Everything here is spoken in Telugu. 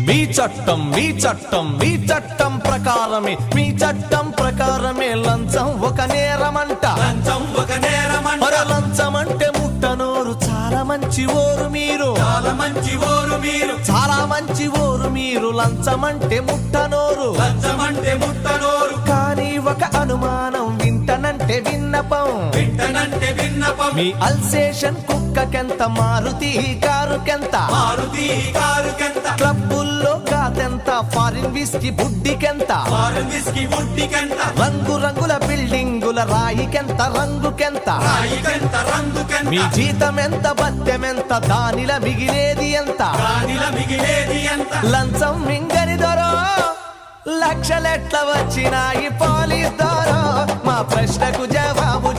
మీ చట్టం మీ చట్టం మీ చట్టం ప్రకారమే మీ చట్టం ప్రకారమే లంచం ఒక నేరమంట లంచం ఒక నేరమంట లంచం అంటే ముట్టనోరు చాలా మంచి ఓరు మీరు చాలా మంచి ఓరు మీరు చాలా మంచి ఓరు మీరు లంచం అంటే ముట్టనోరు లంచం అంటే ముట్టనోరు కానీ ఒక అనుమానం వింటనంటే విన్నపం వింటనంటే విన్నపం మీ అల్సేషన్ కుక్కకెంత మారుతి కారుకెంత మారుతి కారుకెంత క్లబ్బుల్లో కాదెంత ఫారిన్ విస్కీ బుడ్డికెంత ఫారెన్ విస్కీ బుడ్డికెంత రంగు రంగుల బిల్డింగుల రాయికెంత రంగుకెంత రాయికెంత రంగుకెంత మీ జీతం ఎంత బత్తెమెంత దానిల మిగిలేది ఎంత రాణిల మిగిలేది ఎంత లంచం మింగని దొరో లక్షలెట్ల వచ్చినాయి పోలీస్ దొరో మా ప్రశ్నకు జవాబు